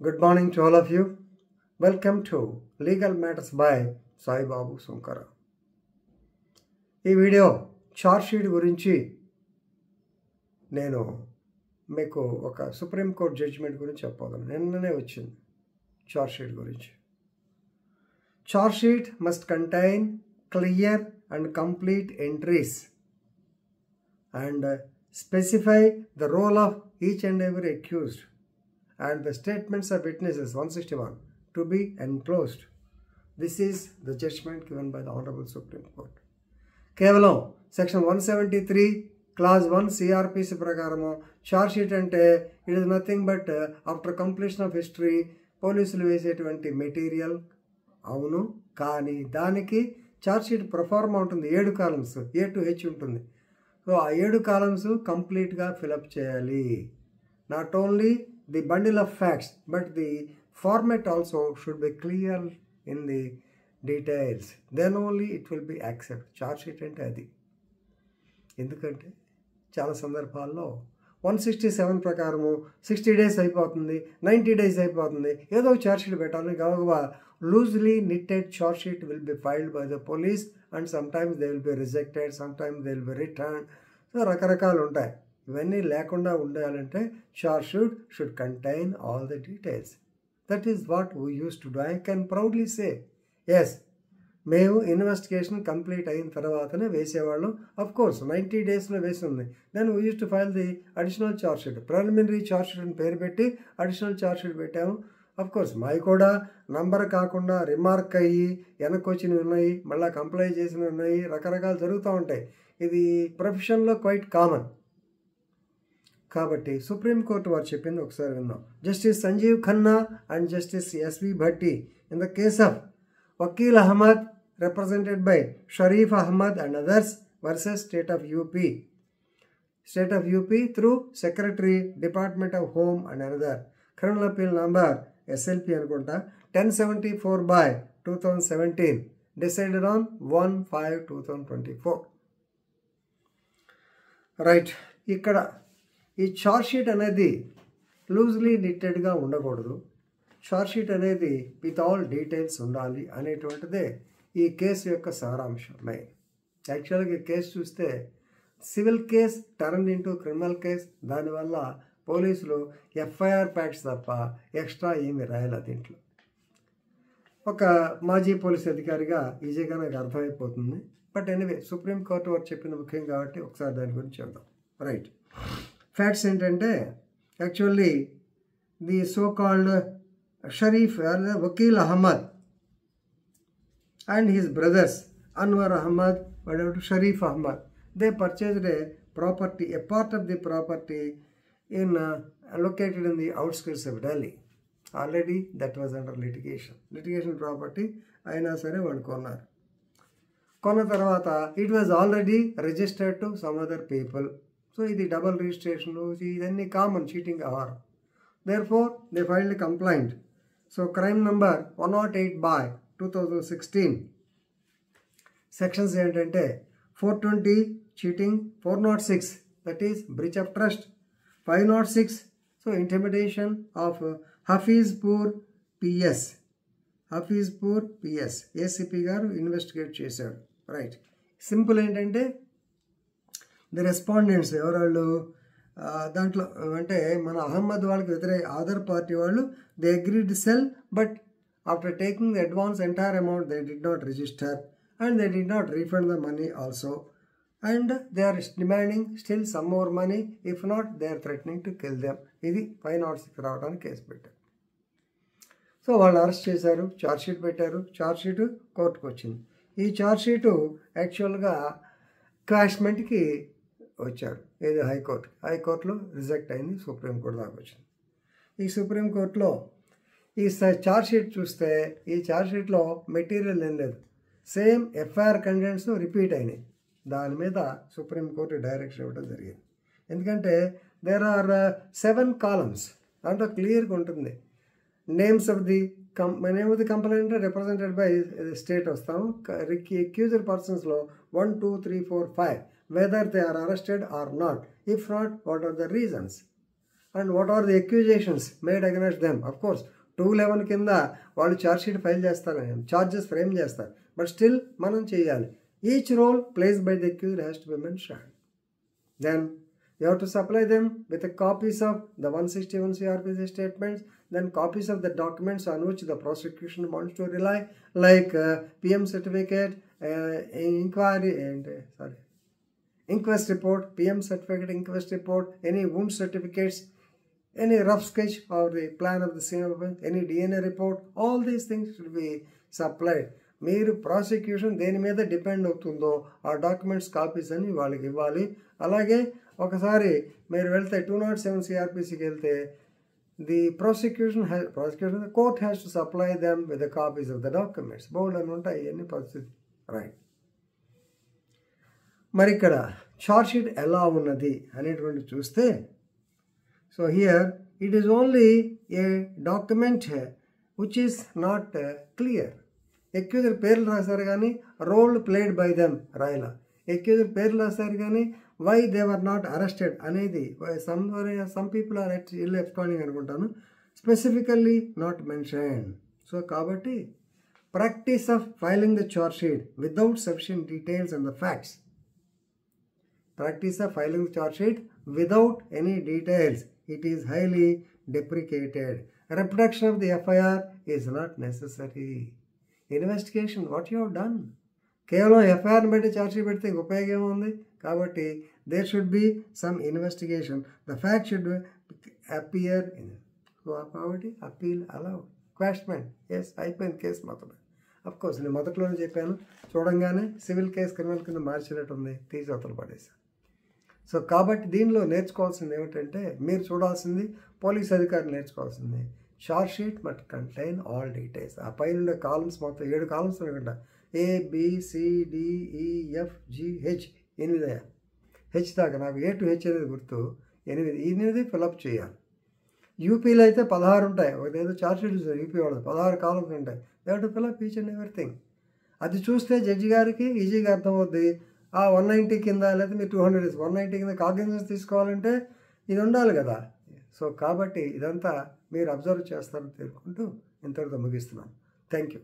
Good morning to all of you. Welcome to Legal Matters by Sai Babu Sunkara. ఈ video charge sheet గురించి నేను మీకు ఒక supreme court judgement గురించి చెప్పబోతున్నాను. నిన్ననే వచ్చింది చార్జ్ షీట్ గురించి. Charge sheet must contain clear and complete entries and specify the role of each and every accused and the statements of witnesses 161 to be enclosed. This is the judgment given by the Honorable Supreme Court. కేవలం section 173 clause 1 CrPC ప్రకారము charge sheet అంటే it is nothing but after completion of history పోలీసులు వేసేటువంటి material. అవును, కానీ దానికి charge sheet proforma ఉంటుంది, 7 columns A to H ఉంటుంది. సో ఆ 7 కాలమ్స్ కంప్లీట్గా ఫిలప్ చేయాలి. Not only the bundle of facts, but the format also should be clear in the details. Then only it will be accepted. Charge sheet అంటే అది. ఎందుకంటే చాలా సందర్భాల్లో 167 ప్రకారము 60 days అయిపోతుంది, 90 days అయిపోతుంది, ఏదో చార్జ్ షీట్ పెట్టాలని గబగబా loosely knitted charge sheet will be filed by the police and sometimes they will be rejected, sometimes they will be returned. So రకరకాలు ఉంటాయి. ఇవన్నీ లేకుండా ఉండాలంటే charge sheet should contain all the details. That is what we used to do. I can proudly say yes, మేము investigation complete అయిన తర్వాతనే వేసేవాళ్ళం. Of course 90 daysలో వేసింది. Then we used to file the additional charge sheet. Preliminary charge sheet అని పేరు పెట్టి additional charge sheet పెట్టాము. అఫ్ కోర్స్ మావి కూడా నంబర్ కాకుండా రిమార్క్ అయ్యి వెనకొచ్చినవి ఉన్నాయి, మళ్ళీ కంప్లై చేసినవి ఉన్నాయి, రకరకాలు జరుగుతూ ఉంటాయి. ఇది ప్రొఫెషన్లో క్వైట్ కామన్. కాబట్టి సుప్రీంకోర్టు వారు చెప్పింది ఒకసారి విన్నాం. Justice Sanjiv Khanna and justice SV Bhatti in the case of Vakil Ahmad represented by Sharif Ahmad and others versus state of UP through secretary department of home and another. Criminal appeal number SLP అనుకుంటా 1074/2017 డిసైడెడ్ ఆన్ 1/5/2024. రైట్, ఇక్కడ ఈ charge sheet అనేది loosely నిట్టెడ్గా ఉండకూడదు. Charge sheet అనేది with all details ఉండాలి అనేటువంటిదే ఈ కేసు యొక్క సారాంశం. మెయిన్ యాక్చువల్గా ఈ కేసు చూస్తే civil case turn into criminal case. దానివల్ల పోలీసులు FIR ప్యాక్స్ తప్ప ఎక్స్ట్రా ఏమి రాయాలి దీంట్లో. ఒక మాజీ పోలీస్ అధికారిగా ఈజీగా నాకు అర్థమైపోతుంది. బట్ ఎనీవే సుప్రీంకోర్టు వారు చెప్పింది ముఖ్యం కాబట్టి ఒకసారి దాని గురించి చెప్దాం. రైట్, ఫ్యాక్ట్స్ ఏంటంటే actually the so called Sharif Vakil Ahmad and his brothers Anwar Ahmad and Sharif Ahmad, they purchased a property, a part of the property in located in the outskirts of Delhi. Already that was under litigation property. అయినా సరే వాళ్ళు కొన్న తర్వాత it was already registered to some other people. So ఇది double registration, ఇదన్నీ common cheating our. Therefore they filed complaint. So crime number 108/2016 sections ఏంటంటే 420 cheating, 406 that is breach of trust, 506 so intimidation of Hafizpur PS ACP గారు investigate చేశాడు. Right, simple ఏంటంటే the respondents ఎవరాళ్ళు దాంట్లో అంటే మన అహ్మద్ వాళ్ళకి వ్యతిరేక అదర్ పార్టీ వాళ్ళు they agreed sell, but after taking the advance entire amount they did not register and they did not refund the money also and they are demanding still some more money, if not they are threatening to kill them. ఇది 506 రావడానికి కేసు పెట్టారు. So వాళ్ళు arrest చేశారు, charge sheet పెట్టారు, charge sheet కోర్టుకు వచ్చింది. ఈ ఛార్జ్ షీటు యాక్చువల్గా క్వాష్మెంట్కి వచ్చారు, ఏది హైకోర్టులో రిజెక్ట్ అయింది, సుప్రీంకోర్టు దాకా వచ్చింది. ఈ సుప్రీంకోర్టులో ఈ ఛార్జ్ షీట్ చూస్తే ఈ ఛార్జ్ షీట్లో మెటీరియల్ ఏం లేదు, సేమ్ FIR కంటెంట్స్ రిపీట్ అయినాయి. దాని మీద సుప్రీంకోర్టు డైరెక్షన్ ఇవ్వడం జరిగింది. ఎందుకంటే దేర్ ఆర్ 7 కాలమ్స్, దాంట్లో క్లియర్గా ఉంటుంది. Names of the name of the complaint represented by state వస్తాము. Accused పర్సన్స్లో 1, 2, 3, 4, 5 whether they are arrested or not. If not, what are the reasons? And what are the accusations made against them. Of course 211 కింద వాళ్ళు charge sheet file చేస్తారు, charges frame చేస్తారు, but still మనం చేయాలి. Each role plays by the accused has to be mentioned. Then you have to supply them with the copies of the 161 CRPC statements, then copies of the documents on which the prosecution wants to rely, like PM certificate, inquest report, PM certificate, inquest report, any wound certificates, any rough sketch or the plan of the scene of offense, any DNA report, all these things should be supplied. మీరు prosecution దేని మీద depend అవుతుందో ఆ documents copies అని వాళ్ళకి ఇవ్వాలి. అలాగే ఒకసారి మీరు వెళ్తే 207 CRPCకి వెళ్తే the prosecution court has to supply them with the copies of the documents. Bold అని ఉంటాయి ఇవన్నీ పరిస్థితి, రైట్. మరి ఇక్కడ చార్జ్షీట్ ఎలా ఉన్నది అనేటువంటి చూస్తే, so here it is only a document which is not clear. Accuser పేర్లు రాశారు కానీ రోల్ ప్లేడ్ బై దెమ్ రాయలా. ఎక్యూజర్ పేర్లు రాశారు కానీ why they were not arrested అనేది some people are ill absconding అనుకుంటాను, స్పెసిఫికల్లీ నాట్ మెన్షన్. సో కాబట్టి practice of filing the charge sheet without sufficient details and the facts, practice of filing the charge sheet without any details, it is highly deprecated. Reproduction of the FIR is not necessary. Investigation, what you have done? కేవలం ఎఫ్ఐఆర్ని బట్టి charge sheet పెడితే ఉపయోగం ఉంది. కాబట్టి there should be some investigation, the fact should appear in. కాబట్టి appeal allow, quashment, yes అయిపోయింది కేసు మొత్తం. అఫ్ కోర్స్ నేను మొదట్లోనే చెప్పాను, చూడంగానే సివిల్ కేసు క్రిమినల్ కింద మార్చినట్టు ఉంది, తీసి అవతల పడేసాను. సో కాబట్టి దీనిలో నేర్చుకోవాల్సింది ఏమిటంటే, మీరు చూడాల్సింది పోలీస్ అధికారులు నేర్చుకోవాల్సింది చార్జ్ షీట్ మట్ కంటైన్ ఆల్ డీటెయిల్స్. ఆ పైన కాలమ్స్ మొత్తం 7 కాలమ్స్ అనుకుంటా, ABCDEFGH 8 హెచ్ దాకా, నాకు A to H అనేది గుర్తు, 8 ఫిలప్ చేయాలి. యూపీలో అయితే 16 ఉంటాయి, ఒకటేదో చార్జ్ షీట్ చూసారు యూపీ వాళ్ళు 16 కాలమ్స్ ఉంటాయి. They have to fill up each and everything. అది చూస్తే జడ్జి గారికి ఈజీగా అర్థమవుద్ది. ఆ 190 కింద లేదా మీరు 200 190 కింద కాగ్నిజెన్స్ తీసుకోవాలంటే ఇది ఉండాలి కదా. సో కాబట్టి ఇదంతా మీరు అబ్జర్వ్ చేస్తారని తెలుసుకుంటూ ఇంతటితో ముగిస్తున్నాను. Thank you.